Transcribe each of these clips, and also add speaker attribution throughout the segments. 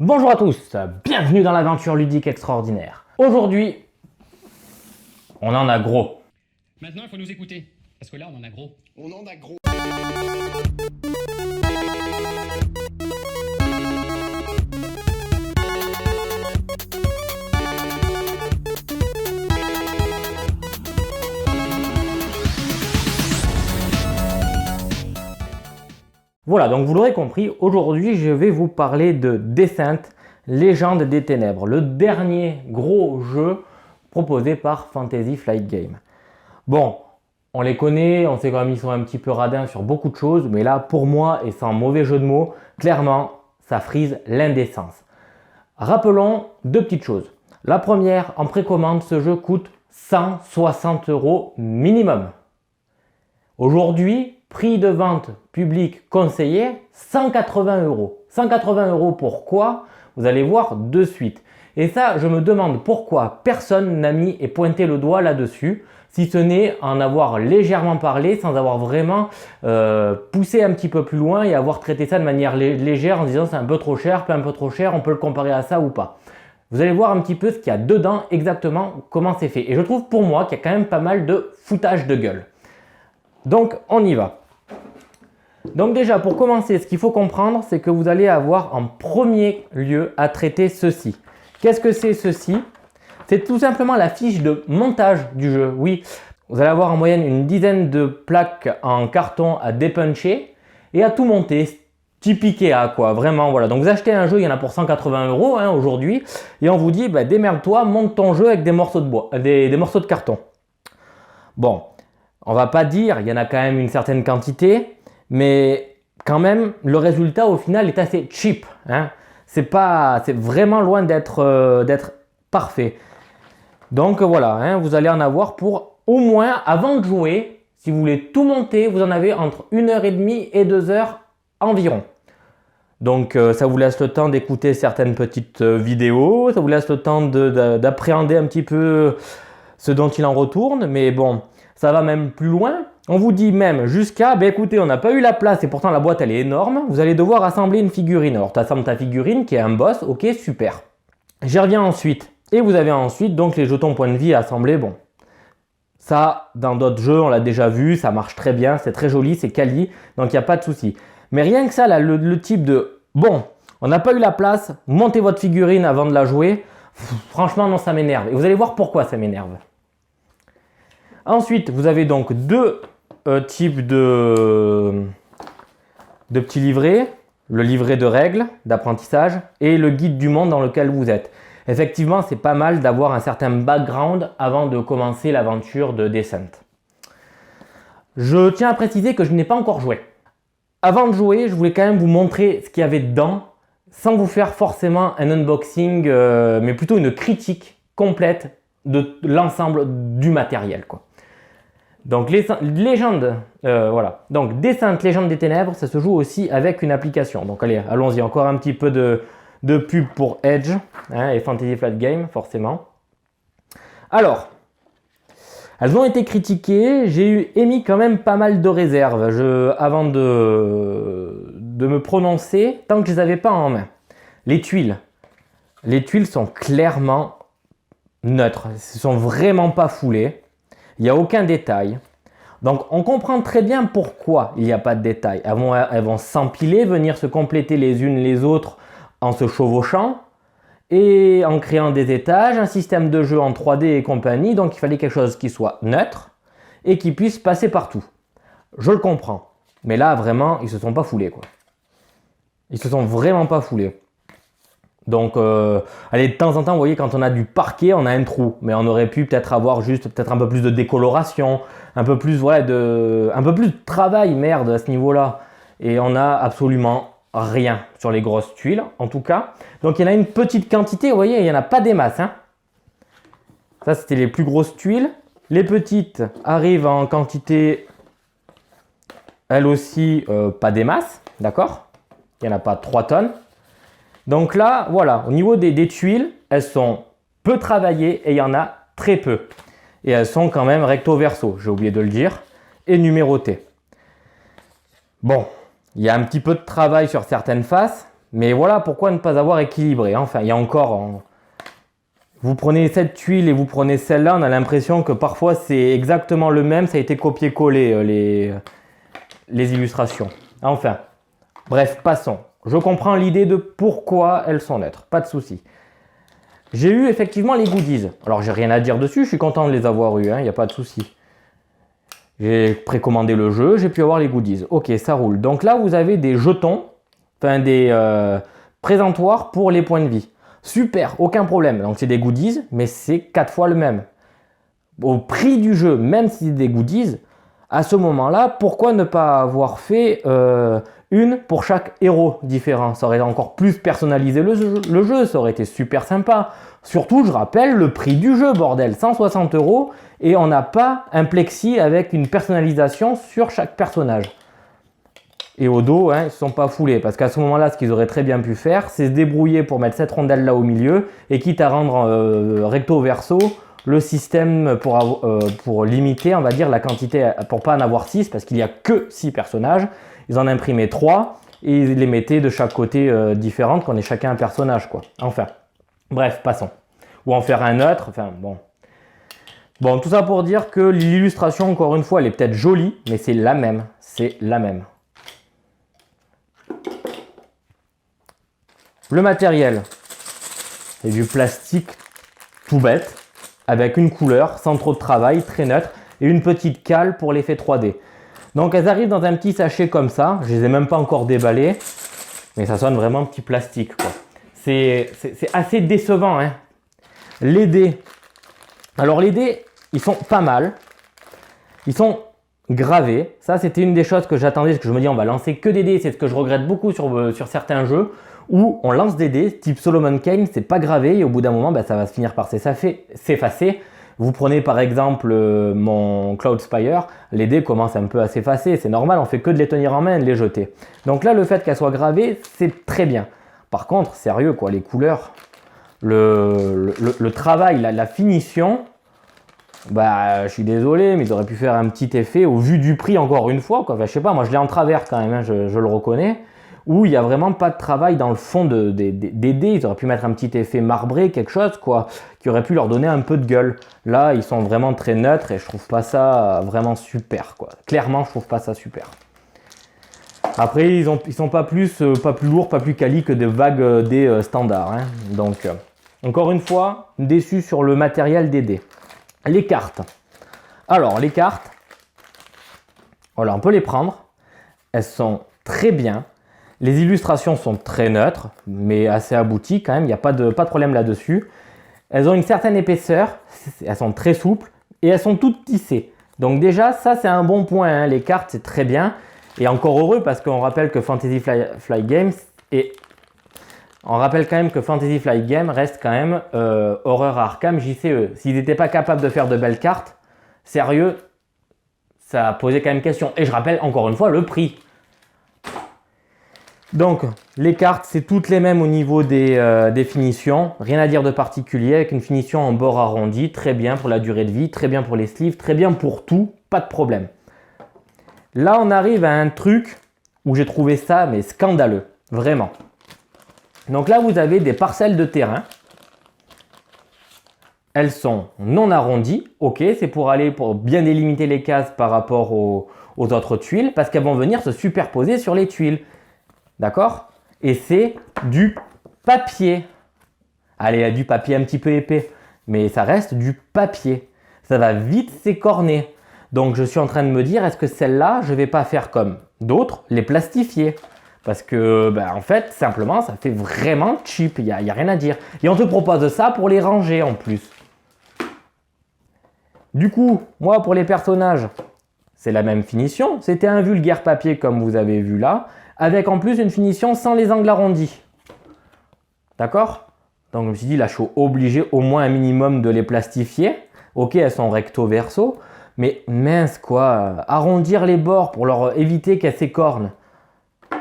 Speaker 1: Bonjour à tous, bienvenue dans l'aventure ludique extraordinaire. Aujourd'hui, on en a gros.
Speaker 2: Maintenant, il faut nous écouter, parce que là, on en a gros.
Speaker 3: On en a gros.
Speaker 1: Voilà, donc vous l'aurez compris, aujourd'hui je vais vous parler de Descent, Légende des Ténèbres, le dernier gros jeu proposé par Fantasy Flight Games. Bon, on les connaît, on sait quand même qu'ils sont un petit peu radins sur beaucoup de choses, mais là pour moi, et sans mauvais jeu de mots, clairement, ça frise l'indécence. Rappelons deux petites choses. La première, en précommande, ce jeu coûte 160 € minimum. Aujourd'hui, prix de vente public conseillé, 180 €. 180 € pourquoi? Vous allez voir de suite. Et ça, je me demande pourquoi personne n'a mis et pointé le doigt là-dessus, si ce n'est en avoir légèrement parlé, sans avoir vraiment poussé un petit peu plus loin et avoir traité ça de manière légère en disant c'est un peu trop cher, pas un peu trop cher, on peut le comparer à ça ou pas. Vous allez voir un petit peu ce qu'il y a dedans, exactement comment c'est fait. Et je trouve pour moi qu'il y a quand même pas mal de foutage de gueule. Donc on y va. Donc déjà pour commencer, ce qu'il faut comprendre, c'est que vous allez avoir en premier lieu à traiter ceci. Qu'est-ce que c'est ceci? C'est tout simplement la fiche de montage du jeu. Oui, vous allez avoir en moyenne une dizaine de plaques en carton à dépuncher et à tout monter. Type Ikea quoi, vraiment voilà. Donc vous achetez un jeu, il y en a pour 180 € aujourd'hui et on vous dit bah, démerde-toi, monte ton jeu avec des morceaux de bois, des morceaux de carton. Bon, on va pas dire, il y en a quand même une certaine quantité, mais quand même le résultat au final est assez cheap. Hein. C'est vraiment loin d'être parfait. Donc voilà, hein, vous allez en avoir pour au moins avant de jouer, si vous voulez tout monter, vous en avez entre 1h30 et 2 heures environ. Donc ça vous laisse le temps d'écouter certaines petites vidéos, ça vous laisse le temps d'appréhender un petit peu ce dont il en retourne, mais bon, ça va même plus loin. On vous dit même jusqu'à, ben écoutez, on n'a pas eu la place et pourtant la boîte elle est énorme, vous allez devoir assembler une figurine. Alors tu assembles ta figurine qui est un boss, ok, super. J'y reviens ensuite. Et vous avez ensuite donc les jetons points de vie à assembler. Bon, ça dans d'autres jeux on l'a déjà vu, ça marche très bien, c'est très joli, c'est quali, donc il n'y a pas de souci. Mais rien que ça, là, le type de, bon, on n'a pas eu la place, montez votre figurine avant de la jouer, franchement non, ça m'énerve. Et vous allez voir pourquoi ça m'énerve. Ensuite, vous avez donc deux types de petits livrets. Le livret de règles d'apprentissage et le guide du monde dans lequel vous êtes. Effectivement, c'est pas mal d'avoir un certain background avant de commencer l'aventure de Descent. Je tiens à préciser que je n'ai pas encore joué. Avant de jouer, je voulais quand même vous montrer ce qu'il y avait dedans, sans vous faire forcément un unboxing, mais plutôt une critique complète de l'ensemble du matériel, quoi. Donc voilà. Donc Descent, Légende des Ténèbres, ça se joue aussi avec une application. Donc allez, allons-y, encore un petit peu de pub pour Edge hein, et Fantasy Flight Games, forcément. Alors, elles ont été critiquées, j'ai émis quand même pas mal de réserves avant de me prononcer, tant que je ne les avais pas en main. Les tuiles sont clairement neutres, elles ne sont vraiment pas foulées. Il n'y a aucun détail. Donc on comprend très bien pourquoi il n'y a pas de détail. Elles vont s'empiler, venir se compléter les unes les autres en se chevauchant et en créant des étages, un système de jeu en 3D et compagnie. Donc il fallait quelque chose qui soit neutre et qui puisse passer partout. Je le comprends. Mais là vraiment, ils ne se sont pas foulés, quoi. Ils se sont vraiment pas foulés. Donc, allez, de temps en temps, vous voyez, quand on a du parquet, on a un trou. Mais on aurait pu peut-être avoir juste un peu plus de décoloration, un peu plus, ouais, un peu plus de travail, merde, à ce niveau-là. Et on a absolument rien sur les grosses tuiles, en tout cas. Donc, il y en a une petite quantité, vous voyez, il n'y en a pas des masses. Hein. Ça, c'était les plus grosses tuiles. Les petites arrivent en quantité, elles aussi, pas des masses, d'accord? Il n'y en a pas 3 tonnes. Donc là, voilà, au niveau des tuiles, elles sont peu travaillées et il y en a très peu. Et elles sont quand même recto verso, j'ai oublié de le dire, et numérotées. Bon, il y a un petit peu de travail sur certaines faces, Mais voilà, pourquoi ne pas avoir équilibré? Enfin, il y a encore... Vous prenez cette tuile et vous prenez celle-là, on a l'impression que parfois c'est exactement le même, ça a été copié-collé les illustrations. Enfin, bref, passons. Je comprends l'idée de pourquoi elles sont lettres, pas de souci. J'ai eu effectivement les goodies. Alors j'ai rien à dire dessus, je suis content de les avoir eu, il n'y a pas de souci. J'ai précommandé le jeu, j'ai pu avoir les goodies. Ok, ça roule. Donc là, vous avez des jetons, enfin des présentoirs pour les points de vie. Super, aucun problème. Donc c'est des goodies, mais c'est 4 fois le même. Au prix du jeu, même si c'est des goodies, à ce moment-là, pourquoi ne pas avoir fait une pour chaque héros différent? Ça aurait encore plus personnalisé le jeu, ça aurait été super sympa. Surtout, je rappelle, le prix du jeu, bordel, 160 € et on n'a pas un plexi avec une personnalisation sur chaque personnage. Et au dos, hein, ils ne se sont pas foulés parce qu'à ce moment-là, ce qu'ils auraient très bien pu faire, c'est se débrouiller pour mettre cette rondelle là au milieu et quitte à rendre recto verso le système pour limiter, on va dire, la quantité, pour pas en avoir 6 parce qu'il n'y a que 6 personnages. Ils en imprimaient 3 et ils les mettaient de chaque côté différentes, qu'on ait chacun un personnage, quoi. Enfin, bref, passons. Ou en faire un autre, enfin bon. Bon, tout ça pour dire que l'illustration, encore une fois, elle est peut-être jolie, mais c'est la même. C'est la même. Le matériel, c'est du plastique tout bête, avec une couleur, sans trop de travail, très neutre, et une petite cale pour l'effet 3D. Donc elles arrivent dans un petit sachet comme ça, je les ai même pas encore déballées, mais ça sonne vraiment petit plastique, quoi. C'est assez décevant, hein. Les dés, alors les dés, ils sont pas mal, ils sont gravés, ça c'était une des choses que j'attendais, parce que je me dis on va lancer que des dés, c'est ce que je regrette beaucoup sur certains jeux, où on lance des dés, type Solomon Kane, c'est pas gravé, et au bout d'un moment, ça va se finir par s'effacer. Vous prenez par exemple mon Cloud Spire, les dés commencent un peu à s'effacer, c'est normal, on fait que de les tenir en main et de les jeter. Donc là, le fait qu'elles soient gravées, c'est très bien. Par contre, sérieux quoi, les couleurs, le travail, la finition, je suis désolé, mais ils auraient pu faire un petit effet au vu du prix encore une fois, quoi. Enfin, je sais pas, moi je l'ai en travers quand même, hein, je le reconnais. Où il n'y a vraiment pas de travail dans le fond des dés, ils auraient pu mettre un petit effet marbré, quelque chose quoi, qui aurait pu leur donner un peu de gueule. Là, ils sont vraiment très neutres et je trouve pas ça vraiment super, quoi. Clairement, je trouve pas ça super. Après, ils sont pas plus lourds, pas plus quali que des vagues dés standards, hein. Donc, encore une fois, déçu sur le matériel des dés. Les cartes. Alors, les cartes, voilà, on peut les prendre. Elles sont très bien. Les illustrations sont très neutres, mais assez abouties quand même, il n'y a pas de problème là-dessus. Elles ont une certaine épaisseur, elles sont très souples et elles sont toutes tissées. Donc déjà, ça c'est un bon point, hein. Les cartes c'est très bien. Et encore heureux parce qu'on rappelle que Fantasy Flight Games reste quand même Horror Arkham JCE. S'ils n'étaient pas capables de faire de belles cartes, sérieux, ça posait quand même question. Et je rappelle encore une fois le prix. Donc, les cartes, c'est toutes les mêmes au niveau des finitions. Rien à dire de particulier, avec une finition en bord arrondi, très bien pour la durée de vie, très bien pour les sleeves, très bien pour tout, pas de problème. Là, on arrive à un truc où j'ai trouvé ça, mais scandaleux, vraiment. Donc là, vous avez des parcelles de terrain. Elles sont non arrondies, ok, c'est pour bien délimiter les cases par rapport aux autres tuiles, parce qu'elles vont venir se superposer sur les tuiles. D'accord? Et c'est du papier. Allez, il y a du papier un petit peu épais, mais ça reste du papier. Ça va vite s'écorner. Donc je suis en train de me dire, est-ce que celle-là, je ne vais pas faire comme d'autres, les plastifier? Parce que, en fait, simplement, ça fait vraiment cheap. Il n'y a rien à dire. Et on te propose ça pour les ranger en plus. Du coup, moi, pour les personnages, c'est la même finition. C'était un vulgaire papier comme vous avez vu là, avec en plus une finition sans les angles arrondis. D'accord? Donc je me suis dit, là je suis obligé au moins un minimum de les plastifier. Ok, elles sont recto verso, mais mince quoi, arrondir les bords pour leur éviter qu'elles s'écornent.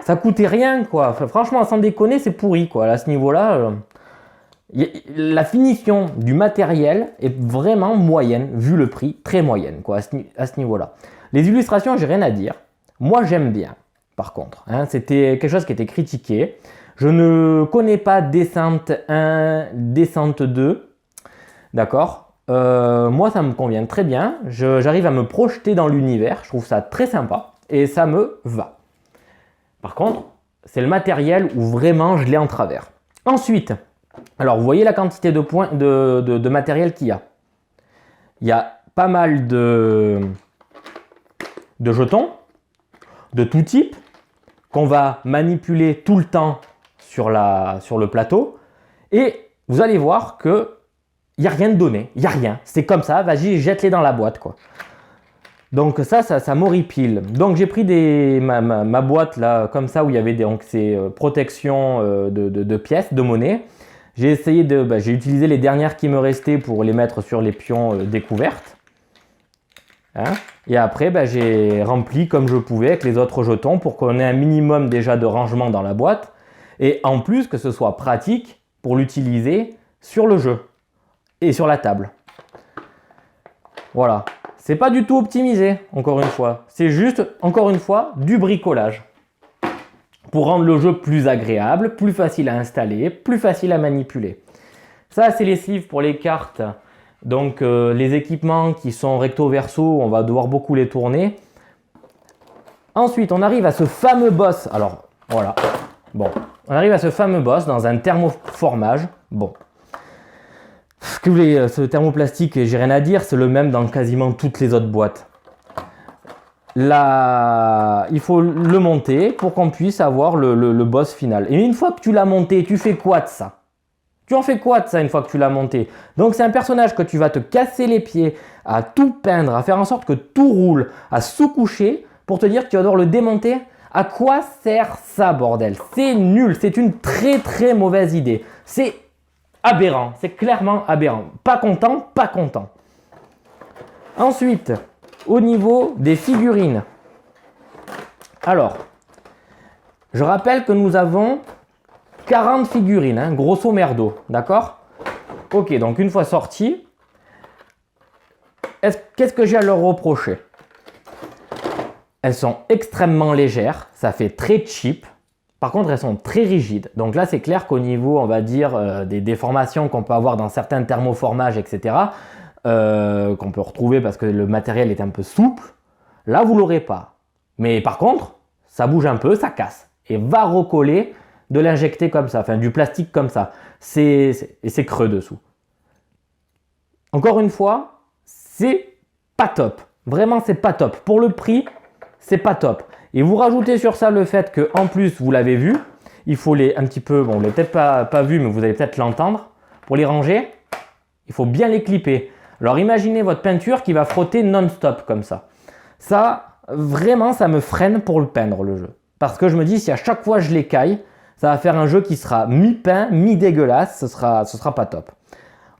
Speaker 1: Ça coûtait rien quoi, enfin, franchement sans déconner c'est pourri quoi, à ce niveau-là. La finition du matériel est vraiment moyenne, vu le prix, très moyenne quoi, à ce niveau-là. Les illustrations, j'ai rien à dire. Moi j'aime bien. Par contre, hein, c'était quelque chose qui était critiqué. Je ne connais pas descente 1, descente 2. D'accord. Moi, ça me convient très bien. J'arrive à me projeter dans l'univers. Je trouve ça très sympa et ça me va. Par contre, c'est le matériel où vraiment je l'ai en travers. Ensuite, alors vous voyez la quantité de matériel qu'il y a. Il y a pas mal de jetons de tout type qu'on va manipuler tout le temps sur le plateau. Et vous allez voir que il n'y a rien de donné, il n'y a rien. C'est comme ça, vas-y, jette-les dans la boîte, quoi. Donc ça m'horripile. Donc j'ai pris ma boîte là, comme ça, où il y avait ces protections de pièces, de monnaie. J'ai essayé j'ai utilisé les dernières qui me restaient pour les mettre sur les pions découvertes. Hein, et après, j'ai rempli comme je pouvais avec les autres jetons pour qu'on ait un minimum déjà de rangement dans la boîte. Et en plus, que ce soit pratique pour l'utiliser sur le jeu et sur la table. Voilà. C'est pas du tout optimisé, encore une fois. C'est juste, encore une fois, du bricolage. Pour rendre le jeu plus agréable, plus facile à installer, plus facile à manipuler. Ça, c'est les sleeves pour les cartes. Donc, les équipements qui sont recto-verso, on va devoir beaucoup les tourner. Ensuite, on arrive à ce fameux boss. Alors, voilà. Bon, on arrive à ce fameux boss dans un thermoformage. Bon. Que vous voulez, ce thermoplastique, j'ai rien à dire, c'est le même dans quasiment toutes les autres boîtes. Là, il faut le monter pour qu'on puisse avoir le boss final. Et une fois que tu l'as monté, tu fais quoi de ça? Tu en fais quoi de ça une fois que tu l'as monté? Donc c'est un personnage que tu vas te casser les pieds, à tout peindre, à faire en sorte que tout roule, à sous-coucher pour te dire que tu vas devoir le démonter. À quoi sert ça, bordel? C'est nul, c'est une très très mauvaise idée. C'est aberrant, c'est clairement aberrant. Pas content, pas content. Ensuite, au niveau des figurines. Alors, je rappelle que nous avons 40 figurines, hein, grosso merdo, d'accord? Ok, donc une fois sorti, qu'est-ce que j'ai à leur reprocher? Elles sont extrêmement légères, ça fait très cheap. Par contre, elles sont très rigides. Donc là, c'est clair qu'au niveau, on va dire, des déformations qu'on peut avoir dans certains thermoformages, etc., qu'on peut retrouver parce que le matériel est un peu souple, là, vous ne l'aurez pas. Mais par contre, ça bouge un peu, ça casse. Et va recoller de l'injecter comme ça, enfin du plastique comme ça. Et c'est creux dessous. Encore une fois, c'est pas top. Vraiment, c'est pas top. Pour le prix, c'est pas top. Et vous rajoutez sur ça le fait que, en plus, vous l'avez vu, il faut les un petit peu, bon, vous l'avez peut-être pas vu, mais vous allez peut-être l'entendre. Pour les ranger, il faut bien les clipper. Alors imaginez votre peinture qui va frotter non-stop comme ça. Ça, vraiment, ça me freine pour le peindre, le jeu. Parce que je me dis, si à chaque fois je l'écaille, ça va faire un jeu qui sera mi-peint, mi-dégueulasse, ce sera pas top.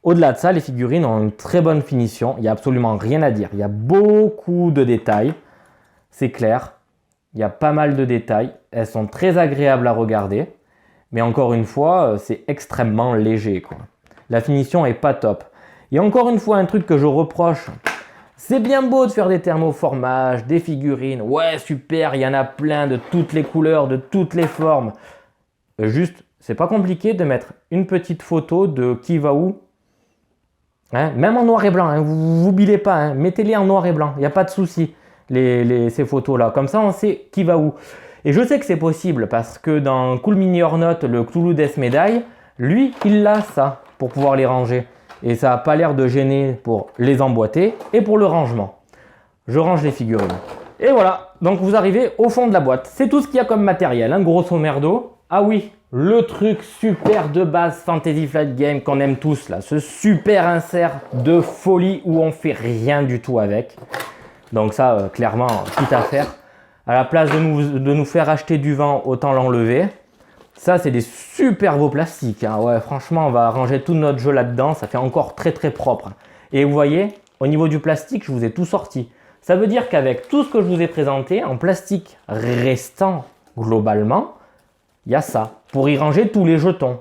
Speaker 1: Au-delà de ça, les figurines ont une très bonne finition, il n'y a absolument rien à dire. Il y a beaucoup de détails, c'est clair. Il y a pas mal de détails, elles sont très agréables à regarder, mais encore une fois, c'est extrêmement léger, quoi. La finition est pas top. Et encore une fois, un truc que je reproche, c'est bien beau de faire des thermoformages, des figurines, ouais super, il y en a plein de toutes les couleurs, de toutes les formes. Juste, c'est pas compliqué de mettre une petite photo de qui va où. Hein, même en noir et blanc, hein, vous n'oubliez pas, hein, mettez-les en noir et blanc, il n'y a pas de souci. Ces photos-là. Comme ça, on sait qui va où. Et je sais que c'est possible parce que dans Cool Mini or Not, le Cthulhu Death Medaille, lui, il a ça pour pouvoir les ranger. Et ça n'a pas l'air de gêner pour les emboîter et pour le rangement. Je range les figurines. Et voilà, donc vous arrivez au fond de la boîte. C'est tout ce qu'il y a comme matériel, hein, grosso merdo. Ah oui, le truc super de base Fantasy Flight Game qu'on aime tous là. Ce super insert de folie où on fait rien du tout avec. Donc ça, clairement, quitte à faire. À la place de nous faire acheter du vent, autant l'enlever. Ça, c'est des super beaux plastiques. Hein. Ouais, franchement, on va ranger tout notre jeu là-dedans. Ça fait encore très très propre. Et vous voyez, au niveau du plastique, je vous ai tout sorti. Ça veut dire qu'avec tout ce que je vous ai présenté, en plastique restant globalement, il y a ça. Pour y ranger tous les jetons.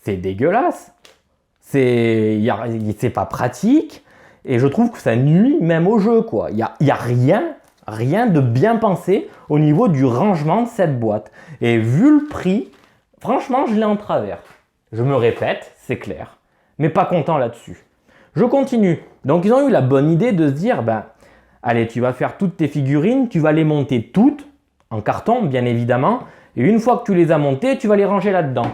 Speaker 1: C'est dégueulasse. C'est pas pratique. Et je trouve que ça nuit même au jeu, quoi. Il y a rien rien de bien pensé au niveau du rangement de cette boîte. Et vu le prix, franchement, je l'ai en travers. Je me répète, c'est clair, mais pas content là-dessus. Je continue. Donc, ils ont eu la bonne idée de se dire, allez, tu vas faire toutes tes figurines, tu vas les monter toutes, en carton, bien évidemment, et une fois que tu les as montées, tu vas les ranger là-dedans.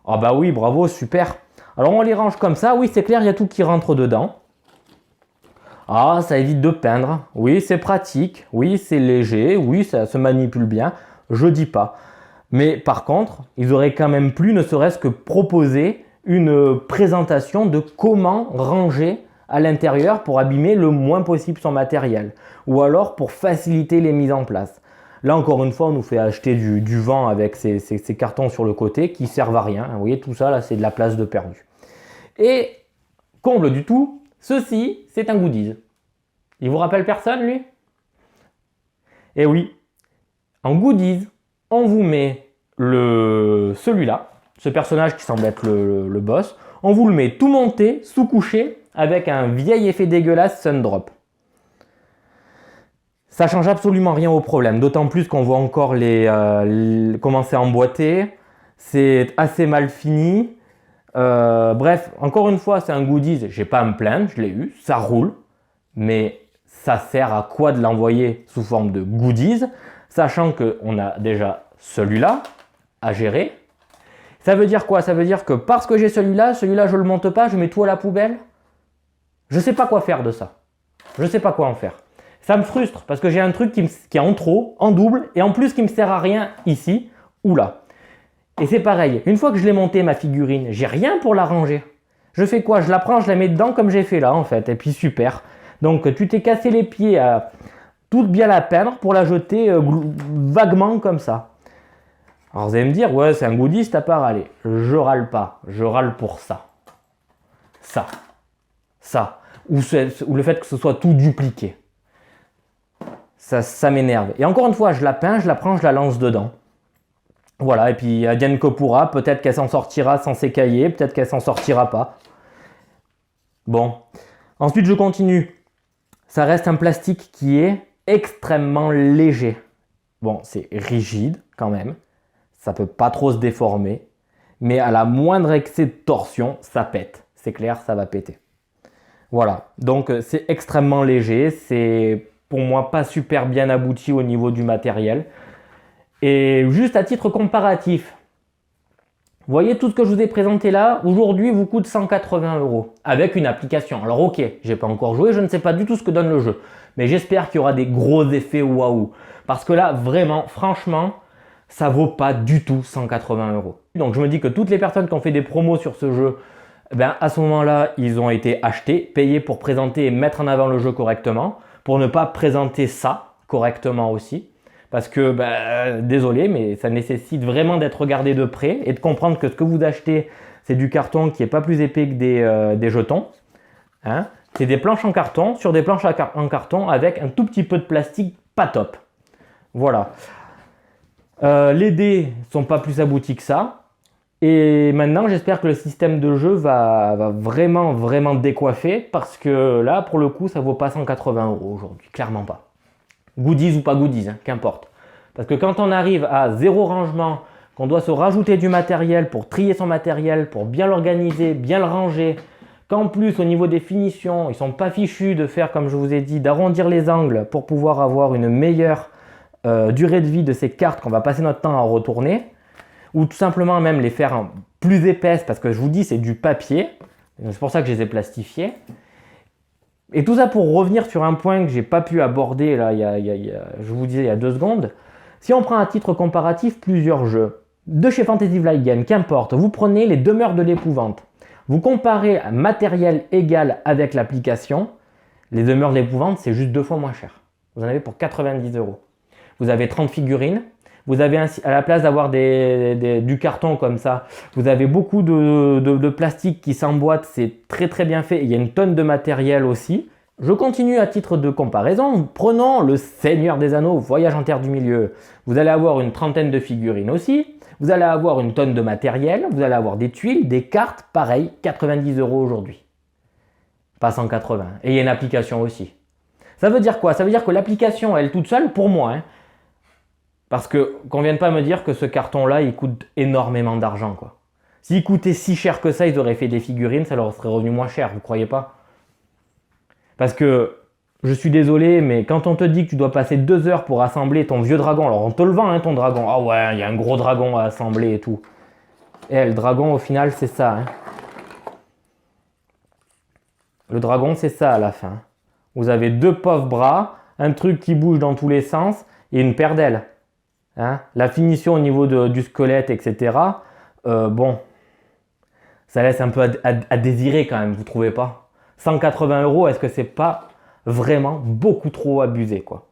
Speaker 1: Ah bah oui, bravo, super. Alors, on les range comme ça. Oui, c'est clair, il y a tout qui rentre dedans. Ah, ça évite de peindre. Oui, c'est pratique. Oui, c'est léger. Oui, ça se manipule bien. Je dis pas. Mais par contre, ils auraient quand même pu, ne serait-ce que proposer une présentation de comment ranger à l'intérieur pour abîmer le moins possible son matériel. Ou alors pour faciliter les mises en place. Là, encore une fois, on nous fait acheter du vent avec ces cartons sur le côté qui servent à rien. Vous voyez, tout ça, là, c'est de la place de perdu. Et, comble du tout, ceci, c'est un goodies. Il vous rappelle personne, lui? Eh oui, en goodies, on vous met celui-là, ce personnage qui semble être le boss, on vous le met tout monté, sous-couché, avec un vieil effet dégueulasse Sundrop. Ça change absolument rien au problème, d'autant plus qu'on voit encore comment c'est emboîté, c'est assez mal fini. Bref, encore une fois, c'est un goodies, j'ai pas à me plaindre, je l'ai eu, ça roule, mais ça sert à quoi de l'envoyer sous forme de goodies, sachant qu'on a déjà celui-là à gérer. Ça veut dire quoi? Ça veut dire que parce que j'ai celui-là, je le monte pas, je mets tout à la poubelle. Je sais pas quoi faire de ça. Je sais pas quoi en faire. Ça me frustre parce que j'ai un truc qui est en trop, en double, et en plus qui me sert à rien ici ou là. Et c'est pareil, une fois que je l'ai monté ma figurine, j'ai rien pour la ranger. Je fais quoi? Je la prends, je la mets dedans comme j'ai fait là en fait, et puis super. Donc tu t'es cassé les pieds à tout bien la peindre pour la jeter vaguement comme ça. Alors vous allez me dire, ouais c'est un goodies, t'as pas râlé. Je râle pas, je râle pour ça. Ça. Ou le fait que ce soit tout dupliqué. Ça m'énerve. Et encore une fois, je la peins, je la prends, je la lance dedans. Voilà, et puis Advienne que pourra, peut-être qu'elle s'en sortira sans s'écailler, peut-être qu'elle s'en sortira pas. Bon. Ensuite, je continue. Ça reste un plastique qui est extrêmement léger. Bon, c'est rigide quand même. Ça peut pas trop se déformer. Mais à la moindre excès de torsion, ça pète. C'est clair, ça va péter. Voilà. Donc, c'est extrêmement léger. C'est pour moi pas super bien abouti au niveau du matériel. Et juste à titre comparatif, vous voyez tout ce que je vous ai présenté là, aujourd'hui vous coûte 180 € avec une application. Alors ok, j'ai pas encore joué, je ne sais pas du tout ce que donne le jeu, mais j'espère qu'il y aura des gros effets waouh. Parce que là, vraiment, franchement, ça vaut pas du tout 180 €. Donc je me dis que toutes les personnes qui ont fait des promos sur ce jeu, à ce moment-là, ils ont été achetés, payés pour présenter et mettre en avant le jeu correctement, pour ne pas présenter ça correctement aussi. Parce que, désolé, mais ça nécessite vraiment d'être regardé de près et de comprendre que ce que vous achetez, c'est du carton qui n'est pas plus épais que des jetons. Hein? C'est des planches en carton sur des planches en carton avec un tout petit peu de plastique pas top. Voilà. Les dés ne sont pas plus aboutis que ça. Et maintenant, j'espère que le système de jeu va vraiment décoiffer parce que là, pour le coup, ça ne vaut pas 180 € aujourd'hui. Clairement pas. Goodies ou pas goodies, hein, qu'importe. Parce que quand on arrive à zéro rangement, qu'on doit se rajouter du matériel pour trier son matériel, pour bien l'organiser, bien le ranger, qu'en plus au niveau des finitions, ils ne sont pas fichus de faire, comme je vous ai dit, d'arrondir les angles pour pouvoir avoir une meilleure durée de vie de ces cartes qu'on va passer notre temps à retourner, ou tout simplement même les faire plus épaisses, parce que je vous dis c'est du papier, c'est pour ça que je les ai plastifiées. Et tout ça pour revenir sur un point que j'ai pas pu aborder là, je vous disais il y a 2 secondes. Si on prend à titre comparatif plusieurs jeux, de chez Fantasy Flight Games, qu'importe, vous prenez les Demeures de l'épouvante, vous comparez un matériel égal avec l'application, les Demeures de l'épouvante c'est juste 2 fois moins cher. Vous en avez pour 90 €. Vous avez 30 figurines, vous avez à la place d'avoir du carton comme ça, vous avez beaucoup de plastique qui s'emboîte, c'est très bien fait, il y a une tonne de matériel aussi. Je continue à titre de comparaison, prenons le Seigneur des Anneaux, Voyage en Terre du Milieu. Vous allez avoir une trentaine de figurines aussi, vous allez avoir une tonne de matériel, vous allez avoir des tuiles, des cartes, pareil, 90 € aujourd'hui. Pas 180, et il y a une application aussi. Ça veut dire quoi? Ça veut dire que l'application, elle toute seule, pour moi, hein, parce que qu'on vienne pas me dire que ce carton-là, il coûte énormément d'argent, quoi. S'il coûtait si cher que ça, ils auraient fait des figurines, ça leur serait revenu moins cher, vous croyez pas? Parce que, je suis désolé, mais quand on te dit que tu dois passer 2 heures pour assembler ton vieux dragon, alors on te le vend, hein, ton dragon. Ah ouais, il y a un gros dragon à assembler et tout. Et le dragon, au final, c'est ça. Hein. Le dragon, c'est ça à la fin. Vous avez 2 pauvres bras, un truc qui bouge dans tous les sens et une paire d'ailes. Hein. La finition au niveau du squelette, etc. Bon, ça laisse un peu à désirer quand même, vous trouvez pas? 180 €, est-ce que c'est pas vraiment beaucoup trop abusé, quoi?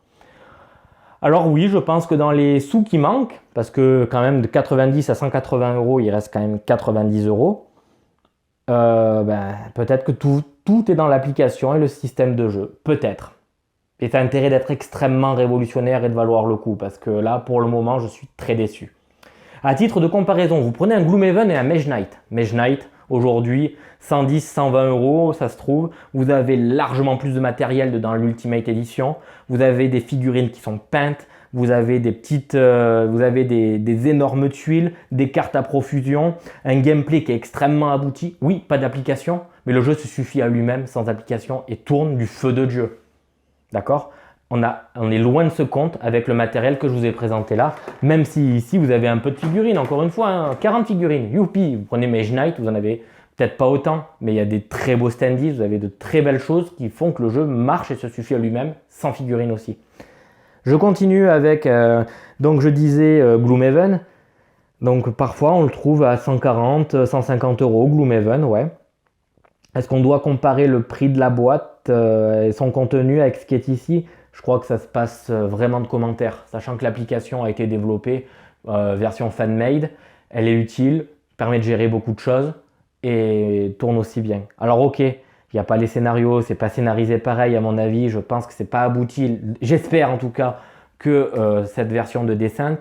Speaker 1: Alors oui, je pense que dans les sous qui manquent, parce que quand même de 90 à 180 €, il reste quand même 90 €, peut-être que tout est dans l'application et le système de jeu. Peut-être. Et ça a intérêt d'être extrêmement révolutionnaire et de valoir le coup, parce que là, pour le moment, je suis très déçu. À titre de comparaison, vous prenez un Gloomhaven et un Mage Knight. Mage Knight, aujourd'hui, 110, 120 €, ça se trouve. Vous avez largement plus de matériel dans l'Ultimate Edition. Vous avez des figurines qui sont peintes. Vous avez des petites, vous avez des énormes tuiles, des cartes à profusion, un gameplay qui est extrêmement abouti. Oui, pas d'application, mais le jeu se suffit à lui-même sans application et tourne du feu de Dieu. D'accord ? On est loin de ce compte avec le matériel que je vous ai présenté là, même si ici vous avez un peu de figurines, encore une fois, hein, 40 figurines, youpi, vous prenez Mage Knight, vous en avez peut-être pas autant, mais il y a des très beaux standees, vous avez de très belles choses qui font que le jeu marche et se suffit à lui-même, sans figurines aussi. Je continue avec, donc je disais Gloomhaven, donc parfois on le trouve à 140, 150 €, Gloomhaven, ouais. Est-ce qu'on doit comparer le prix de la boîte et son contenu avec ce qui est ici ? Je crois que ça se passe vraiment de commentaires, sachant que l'application a été développée, version fan-made, elle est utile, permet de gérer beaucoup de choses et tourne aussi bien. Alors ok, il n'y a pas les scénarios, c'est pas scénarisé pareil à mon avis, je pense que c'est pas abouti, j'espère en tout cas que cette version de Descent,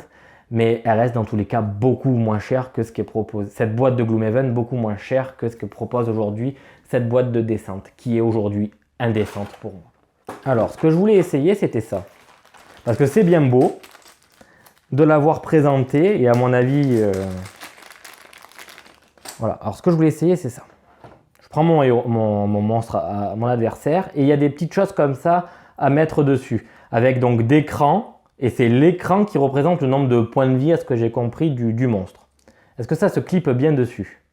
Speaker 1: mais elle reste dans tous les cas beaucoup moins chère que ce qui est proposé. Cette boîte de Gloomhaven beaucoup moins chère que ce que propose aujourd'hui cette boîte de Descent, qui est aujourd'hui indécente pour moi. Alors, ce que je voulais essayer, c'était ça. Parce que c'est bien beau de l'avoir présenté et à mon avis... Voilà. Alors, ce que je voulais essayer, c'est ça. Je prends mon monstre, mon adversaire, et il y a des petites choses comme ça à mettre dessus. Avec donc d'écran, et c'est l'écran qui représente le nombre de points de vie, à ce que j'ai compris, du monstre. Est-ce que ça se clippe bien dessus?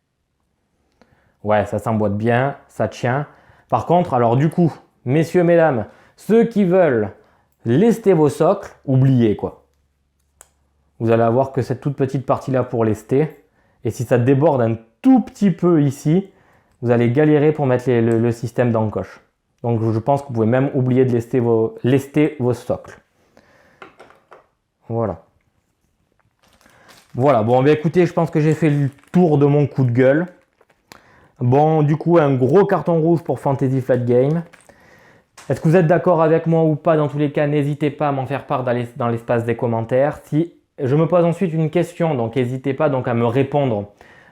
Speaker 1: Ouais, ça s'emboîte bien, ça tient. Par contre, alors du coup... Messieurs, mesdames, ceux qui veulent lester vos socles, oubliez quoi. Vous allez avoir que cette toute petite partie-là pour lester. Et si ça déborde un tout petit peu ici, vous allez galérer pour mettre le système d'encoche. Donc je pense que vous pouvez même oublier de lester vos socles. Voilà. Voilà, bon, écoutez, je pense que j'ai fait le tour de mon coup de gueule. Bon, du coup, un gros carton rouge pour Fantasy Flight Games. Est-ce que vous êtes d'accord avec moi ou pas? Dans tous les cas, n'hésitez pas à m'en faire part dans l'espace des commentaires. Si je me pose ensuite une question, donc n'hésitez pas donc à me répondre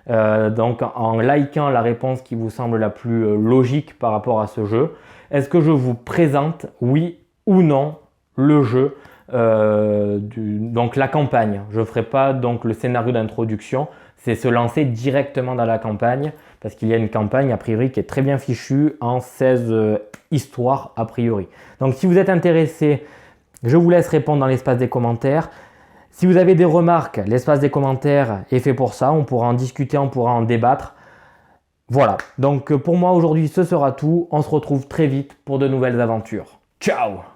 Speaker 1: donc en likant la réponse qui vous semble la plus logique par rapport à ce jeu. Est-ce que je vous présente, oui ou non, le jeu, donc la campagne? Je ne ferai pas donc le scénario d'introduction, c'est se lancer directement dans la campagne. Parce qu'il y a une campagne a priori qui est très bien fichue en 16 histoires a priori. Donc si vous êtes intéressé, je vous laisse répondre dans l'espace des commentaires. Si vous avez des remarques, l'espace des commentaires est fait pour ça, on pourra en discuter, on pourra en débattre. Voilà, donc pour moi aujourd'hui ce sera tout, on se retrouve très vite pour de nouvelles aventures. Ciao!